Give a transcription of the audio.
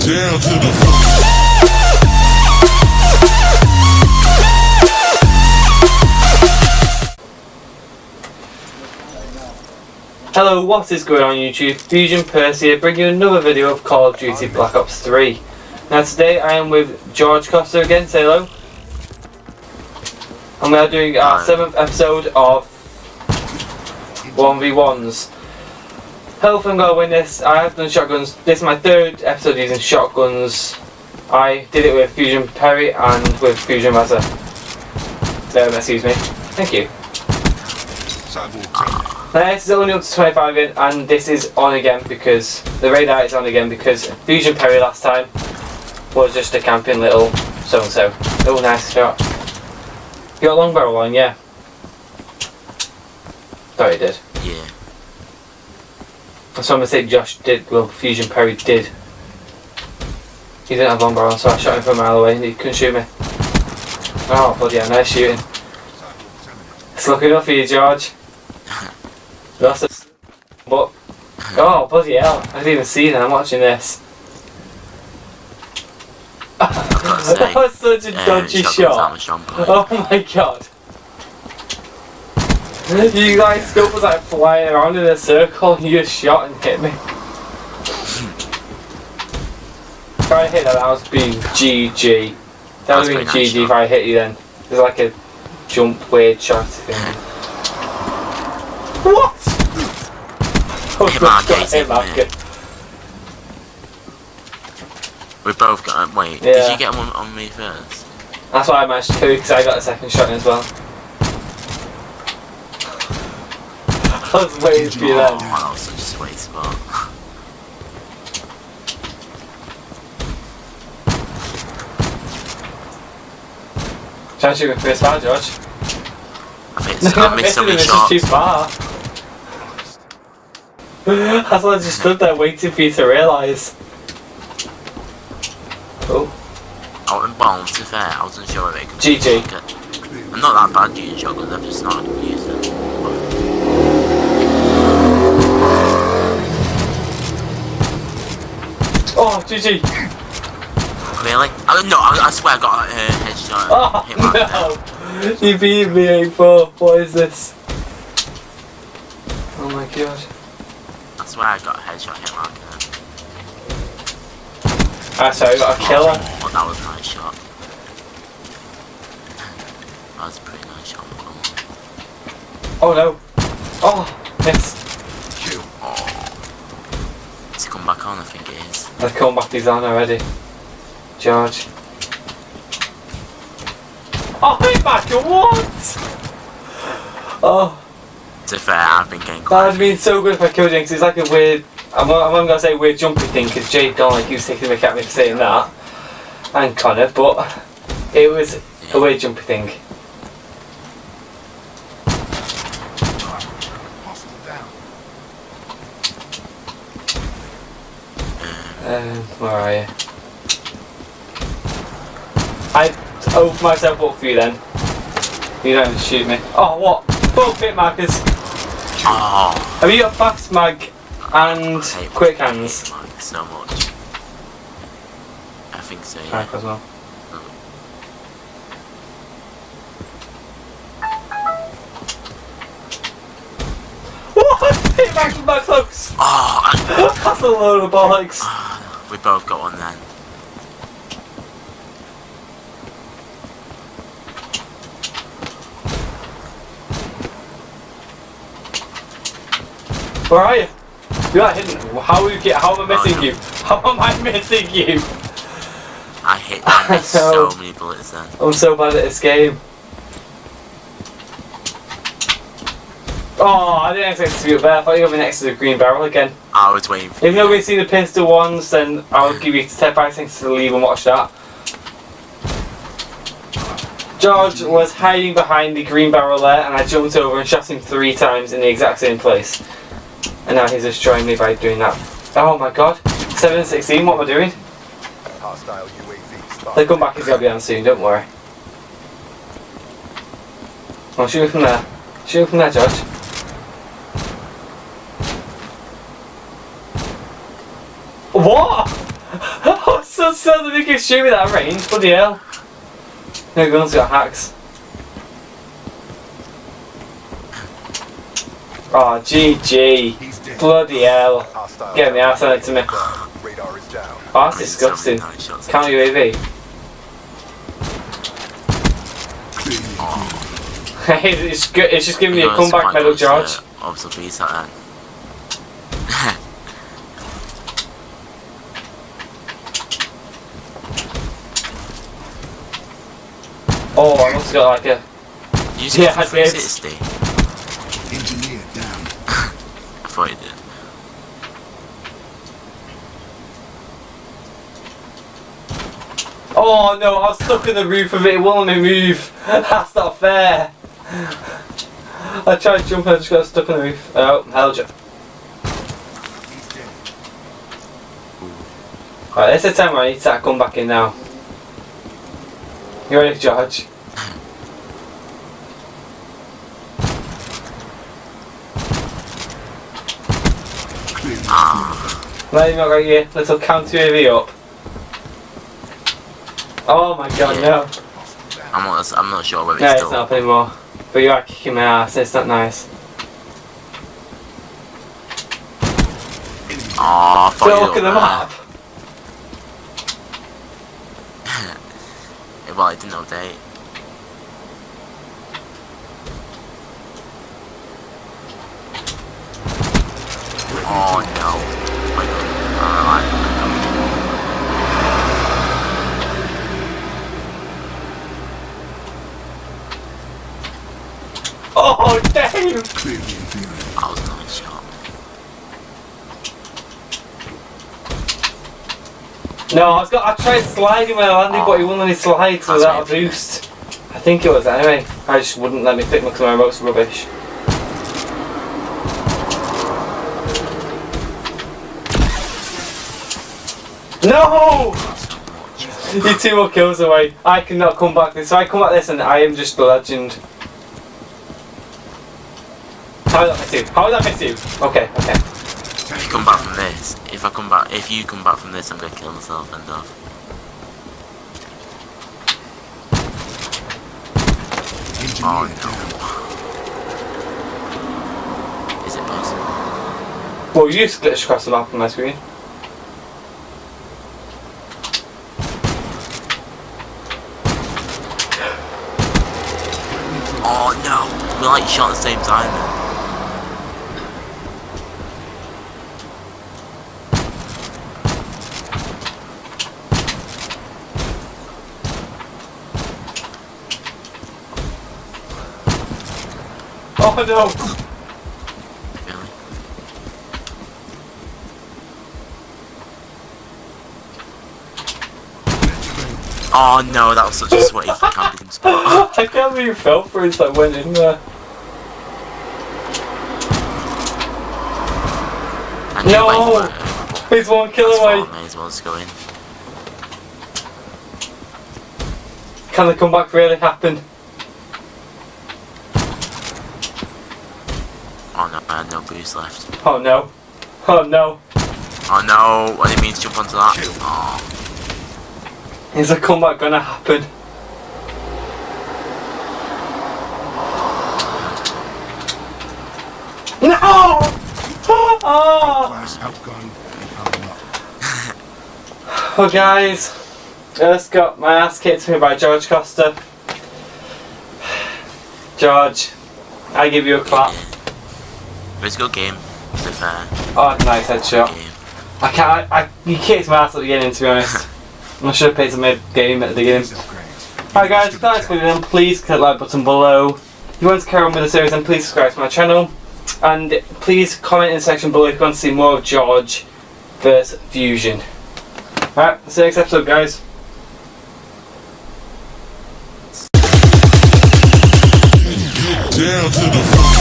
down to the floor. Hello, what is going on YouTube? fusionperci here, bringing you another video of Call of Duty Black Ops 3. Now today I am with George Costa again, say hello. And we are doing our 7th episode of 1v1s. Hopefully I'm going to win this. I have done shotguns. This is my 3rd episode using shotguns. I did it with fusionperci and with fusionperci. Excuse me. Thank you. This is only up to 25 in, and this is on again because the radar is on again because fusionperci last time was just a camping little so and so. Oh, nice shot. You got a long barrel on, yeah? Thought you did. Yeah. That's what I'm gonna say. Josh did. Well, fusionperci did. He didn't have long barrel, so I shot him from a mile away and he couldn't shoot me. Oh, bloody hell, nice shooting. It's looking up for you, George. That's a but oh bloody hell, I didn't even see that. I'm watching this. That was such a dodgy shot. Oh my god. You guys scope was like flying around in a circle and you just shot and hit me. If I hit that, that was being GG. That would have been GG if I hit you then. There's like a jump weird shot thing. What? Hit market. We both got him. Wait, did you get him on me first? That's why I managed to because I got a second shot in as well. I was waiting for you then. Oh, that was such a sweet spot. Try and shoot me first far, George. I missed so many shots. Too far. That's why I just stood there waiting for you to realise. Oh. Oh, well, to be fair, I wasn't sure if it could GG. I'm not that bad using shotguns, I've just not used them. Oh, GG. Really? No, I swear I got a headshot. Oh, no. You beat me, 8-4. What is this? Oh my god. I swear I got a headshot hit marker. Ah, sorry, I got a killer. Oh, that was a nice shot. That was a pretty nice shot. Oh no. Oh, missed. Oh. It's come back on, I think it is. The comeback is on already. George. Oh, hit back, what? Oh. To be fair, I've been getting That would have been so good if I killed you because it's like a weird, I'm not going to say weird jumpy thing because Jade don't like he was taking the mick at me for saying that. And Connor, but it was a weird jumpy thing. Where are you? I opened myself up for you then. You don't have to shoot me. Oh, what? Both hit markers. Oh. Have you got fast mag and quick hands? So much. I think so, yeah. As well. What? Hit mag from my close! Oh, that's a load of bollocks. We both got one then. Where are you? You're not hidden. How am I missing you? How am I missing you? I hit them with so many bullets then. I'm so bad at this game. Oh, I didn't expect to be up there. I thought you were going to be next to the green barrel again. I was waiting for Even though we've seen the pistol ones, then I'll give you 5 seconds to leave and watch that. George was hiding behind the green barrel there, and I jumped over and shot him 3 times in the exact same place. And now he's destroying me by doing that. Oh my god. 7-16, what am I doing? They'll come back, he's going to be on soon, don't worry. Oh, shoot me from there. Shoot me from there, George. What? so that he can shoot me that range, bloody hell. No guns got hacks. Oh, GG. Bloody hell. Get the arse on it to me. Oh, that's disgusting. Counter UAV. It's just giving me a comeback medal, George. Obviously, beat that. Oh, I must have got like a. Yeah, I did. Engineer down. I thought you did. Oh no, I was stuck in the roof of it, it won't let me move. That's not fair. I tried to jump and I just got stuck in the roof. Oh, held you. Right, this is the time I need to come back in now. You ready, George? Let him go here, little counter UAV up. Oh my god, no. I'm not sure whether No, it's it's still not up anymore. But you are kicking my ass, it's not nice. Oh, I thought Don't you look at the map. Well, it didn't update. Oh no. My god. Oh damn! That was a nice shot. No, I tried sliding when I landed, but he wouldn't let me slide without a boost. I think it was anyway. I just wouldn't let me click because my remote's rubbish. No! You're 2 more kills away. I cannot come back this. So I come back this and I am just the legend. How did that miss you? How did that miss you? Okay, okay. If you come back from this, if you come back from this, I'm gonna kill myself and off. Oh no. Is it possible? Well, you just glitched across the map on my screen. Oh no! We like shot at the same time then. Oh no! Really? Oh no, that was such a sweaty camping spot. I can't believe you fell for it, it's like went in there. No! He's 1 kill away. May as well just go in. Can the comeback really happen? Oh no, I had no boost left. Oh no. Oh no. Oh no, I didn't mean to jump onto that. Oh. Is the comeback gonna happen? No! Oh! Oh guys, I just got my ass kicked to me by George Costa. George, I give you a clap. Yeah. It was a good game, to be fair. Oh, nice headshot. Good game. You kicked my ass at the beginning, to be honest. I should have paid some mid-game at the beginning. Alright guys, if that's good then please click the like button below. If you want to carry on with the series then please subscribe to my channel. And please comment in the section below if you want to see more of Jorge vs Fusion. Alright, see you next episode guys. Down to the